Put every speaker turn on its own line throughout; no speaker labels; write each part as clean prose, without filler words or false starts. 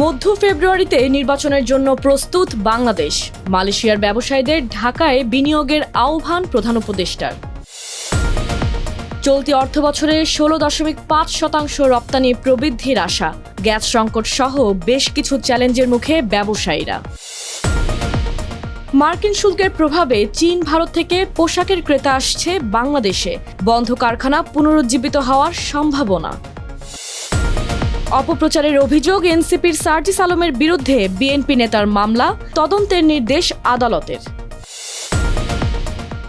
মধ্য ফেব্রুয়ারিতে নির্বাচনের জন্য প্রস্তুত বাংলাদেশ। মালয়েশিয়ার ব্যবসায়ীদের ঢাকায় বিনিয়োগের আহ্বান প্রধান উপদেষ্টার। চলতি অর্থবছরে 16.5% রপ্তানি প্রবৃদ্ধির আশা। গ্যাস সংকট সহ বেশ কিছু চ্যালেঞ্জের মুখে ব্যবসায়ীরা। মার্কিন শুল্কের প্রভাবে চীন ভারত থেকে পোশাকের ক্রেতা আসছে বাংলাদেশে। বন্ধ কারখানা পুনরুজ্জীবিত হওয়ার সম্ভাবনা। অপপ্রচারের অভিযোগ এনসিপির সার্জিস আলমের বিরুদ্ধে বিএনপি নেতার মামলা, তদন্তের নির্দেশ আদালতের।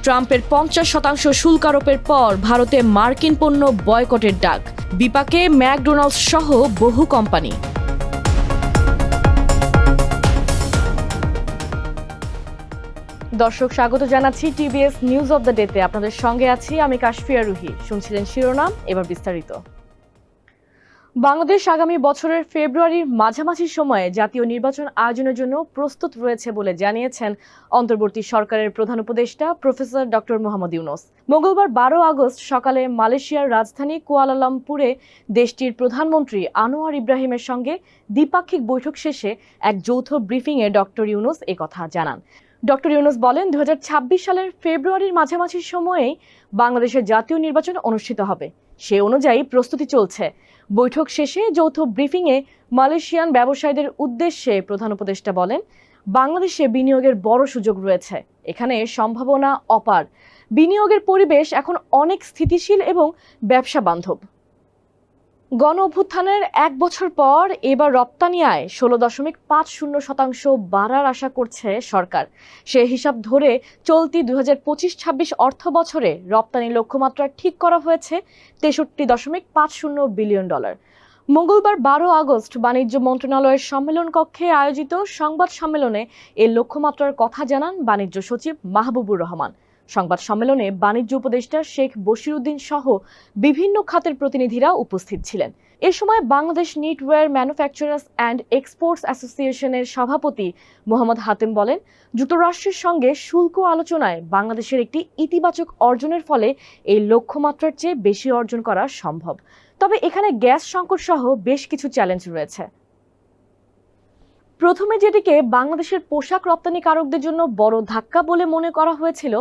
ট্রাম্পের 50% শুল্ক আরোপের পর ভারতে মার্কিন পণ্য বয়কটের ডাক। বিপাকে ম্যাকডোনাল্ডস সহ বহু কোম্পানি। দর্শক, স্বাগত জানাচ্ছি টিভিএস নিউজ অব দ্য ডেতে। আপনাদের সঙ্গে আছি আমি কাশফিয়া রুহি। শুনছিলেন শিরোনাম, এবার বিস্তারিত। বাংলাদেশ আগামী বছরের ফেব্রুয়ারির মাঝামাঝি সময়ে জাতীয় নির্বাচন আয়োজনের জন্য প্রস্তুত রয়েছে বলে জানিয়েছেন অন্তর্বর্তী সরকারের প্রধান উপদেষ্টা প্রফেসর ডক্টর মোহাম্মদ ইউনূস। মঙ্গলবার 12 আগস্ট সকালে মালয়েশিয়ার রাজধানী কুয়ালালামপুরে দেশটির প্রধানমন্ত্রী আনোয়ার ইব্রাহিমের সঙ্গে দ্বিপাক্ষিক বৈঠক শেষে এক যৌথ ব্রিফিংয়ে ডক্টর ইউনূস একথা জানান। ডক্টর ইউনূস বলেন, 2026 সালের ফেব্রুয়ারির মাঝামাঝি সময়েই বাংলাদেশের জাতীয় নির্বাচন অনুষ্ঠিত হবে। সে অনুযায়ী প্রস্তুতি চলছে। বৈঠক শেষে যৌথ ব্রিফিংয়ে মালয়েশিয়ান ব্যবসায়ীদের উদ্দেশ্যে প্রধান উপদেষ্টা বলেন, বাংলাদেশে বিনিয়োগের বড় সুযোগ রয়েছে। এখানে সম্ভাবনা অপার। বিনিয়োগের পরিবেশ এখন অনেক স্থিতিশীল এবং ব্যবসা বান্ধব। গণ অভ্যুত্থানের 1 বছর পর এবার রপ্তানি আয় 16.50% বাড়ার আশা করছে সরকার। সে হিসাব ধরে চলতি 2025-26 অর্থ বছরে রপ্তানি লক্ষ্যমাত্রা ঠিক করা হয়েছে $63.50 বিলিয়ন। মঙ্গলবার 12 আগস্ট বাণিজ্য মন্ত্রণালয়ের সম্মেলন কক্ষে আয়োজিত সংবাদ সম্মেলনে এ লক্ষ্যমাত্রার কথা জানান বাণিজ্য সচিব মাহবুবুর রহমান। সংবাদ সম্মেলনে বাণিজ্য উপদেষ্টা শেখ বশিরউদ্দিন সহ বিভিন্ন খাতের প্রতিনিধিরা উপস্থিত ছিলেন। এ সময় Bangladesh knitwear manufacturers and exports অ্যাসোসিয়েশনের সভাপতি মোহাম্মদ হাতেম বলেন, যুক্তরাষ্ট্রের সঙ্গে শুল্ক আলোচনায় বাংলাদেশের একটি ইতিবাচক অর্জনের ফলে এই লক্ষ্যমাত্রার চেয়ে বেশি অর্জন করা সম্ভব। তবে এখানে গ্যাস সংকট সহ বেশ কিছু চ্যালেঞ্জ রয়েছে। প্রথমে যেটিকে বাংলাদেশের পোশাক রপ্তানিকারকদের জন্য বড় ধাক্কা বলে মনে করা হয়েছিল,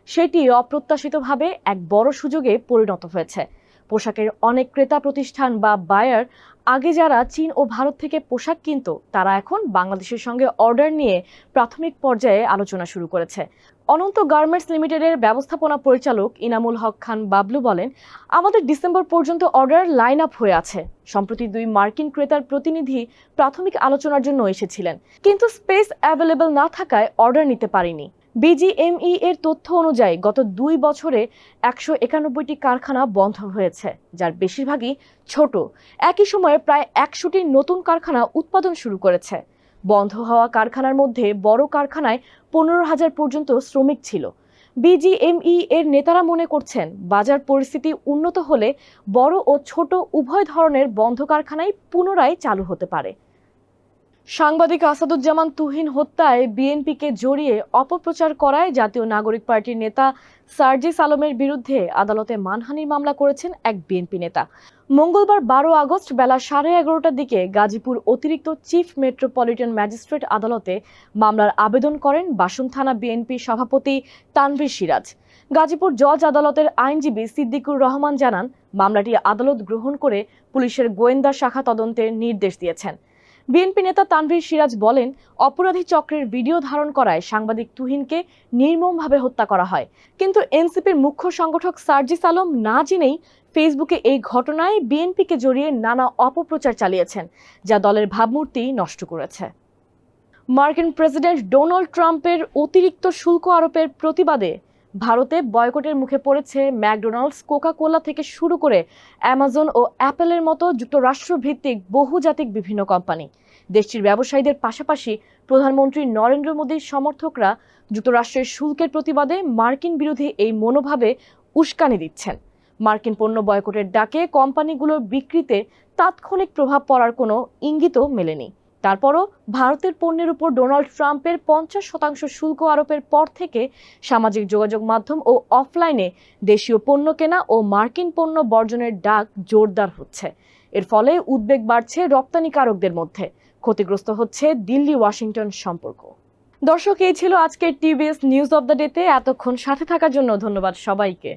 সেটি অপ্রত্যাশিতভাবে এক বড় সুযোগে পরিণত হয়েছে। পোশাকের অনেক ক্রেতা প্রতিষ্ঠান বা বায়ার আগে যারা চীন ও ভারত থেকে পোশাক কিনত, তারা এখন বাংলাদেশের সঙ্গে অর্ডার নিয়ে প্রাথমিক পর্যায়ে আলোচনা শুরু করেছে। অনন্ত গার্মেন্টস লিমিটেডের ব্যবস্থাপনা পরিচালক ইনামুল হক খান বাবলু বলেন, আমাদের ডিসেম্বর পর্যন্ত অর্ডার লাইন আপ হয়ে আছে। সম্প্রতি 2 মার্কিন ক্রেতার প্রতিনিধি প্রাথমিক আলোচনার জন্য এসেছিলেন, কিন্তু স্পেস অ্যাভেলেবল না থাকায় অর্ডার নিতে পারিনি। বিজিএমই এর তথ্য অনুযায়ী গত 2 বছরে 191টি কারখানা বন্ধ হয়েছে, যার বেশিরভাগই ছোট। একই সময়ে প্রায় 100টি নতুন কারখানা উৎপাদন শুরু করেছে। বন্ধ হওয়া কারখানার মধ্যে বড় কারখানায় 15,000 পর্যন্ত শ্রমিক ছিল। বিজিএমই এর নেতারা মনে করছেন, বাজার পরিস্থিতি উন্নত হলে বড় ও ছোট উভয় ধরনের বন্ধ কারখানাই পুনরায় চালু হতে পারে। সাংবাদিক আসাদুজ্জামান তুহিন হত্যায় বিএনপিকে জড়িয়ে অপপ্রচার করায় জাতীয় নাগরিক পার্টির নেতা সার্জিস আলমের বিরুদ্ধে আদালতে মানহানির মামলা করেছেন এক বিএনপি নেতা। মঙ্গলবার 12 আগস্ট বেলা 11:30টার দিকে গাজীপুর অতিরিক্ত চিফ মেট্রোপলিটন ম্যাজিস্ট্রেট আদালতে মামলার আবেদন করেন বাসন থানা বিএনপি সভাপতি তানভীর সিরাজ। গাজীপুর জজ আদালতের আইনজীবী সিদ্দিকুর রহমান জানান, মামলাটি আদালত গ্রহণ করে পুলিশের গোয়েন্দা শাখা তদন্তের নির্দেশ দিয়েছেন। বিএনপি নেতা তানভীর সিরাজ বলেন, অপরাধী চক্রের ভিডিও ধারণ করায় সাংবাদিক তুহিনকে নির্মমভাবে হত্যা করা হয়। কিন্তু এনসিপির মুখ্য সংগঠক সার্জিস আলম না জেনেই ফেসবুকে এই ঘটনায় বিএনপিকে জড়িয়ে নানা অপপ্রচার চালিয়েছেন, যা দলের ভাবমূর্তি নষ্ট করেছে। মার্কিন প্রেসিডেন্ট ডোনাল্ড ট্রাম্পের অতিরিক্ত শুল্ক আরোপের প্রতিবাদে ভারতে বয়কটের মুখে পড়েছে ম্যাকডোনাল্ডস, কোকা-কোলা থেকে শুরু করে অ্যামাজন ও অ্যাপেলের মতো যুক্তরাষ্ট্রভিত্তিক বহুজাতিক বিভিন্ন কোম্পানি। দেশটির ব্যবসায়ীদের পাশাপাশি প্রধানমন্ত্রী নরেন্দ্র মোদীর সমর্থকরা যুক্তরাষ্ট্রের শুল্কের প্রতিবাদে মার্কিন বিরোধী এই মনোভাবে উস্কানি দিচ্ছেন। মার্কিন পণ্য বয়কটের ডাকে কোম্পানিগুলোর বিক্রিতে তাৎক্ষণিক প্রভাব পড়ার কোনো ইঙ্গিতও মেলেনি। তারপরও ভারতের পণ্যের উপর ডোনাল্ড ট্রাম্পের 50% শুল্ক আরোপের পর থেকে সামাজিক যোগাযোগ মাধ্যম ও অফলাইনে দেশীয় পণ্য কেনা ও মার্কিন পণ্য বর্জনের ডাক জোরদার হচ্ছে। এর ফলে উদ্বেগ বাড়ছে রপ্তানিকারকদের মধ্যে। ক্ষতিগ্রস্ত হচ্ছে দিল্লি ওয়াশিংটন সম্পর্ক। দর্শক, এই ছিল আজকের টিভিএস নিউজ অব দ্য ডেতে। এতক্ষণ সাথে থাকার জন্য ধন্যবাদ সবাইকে।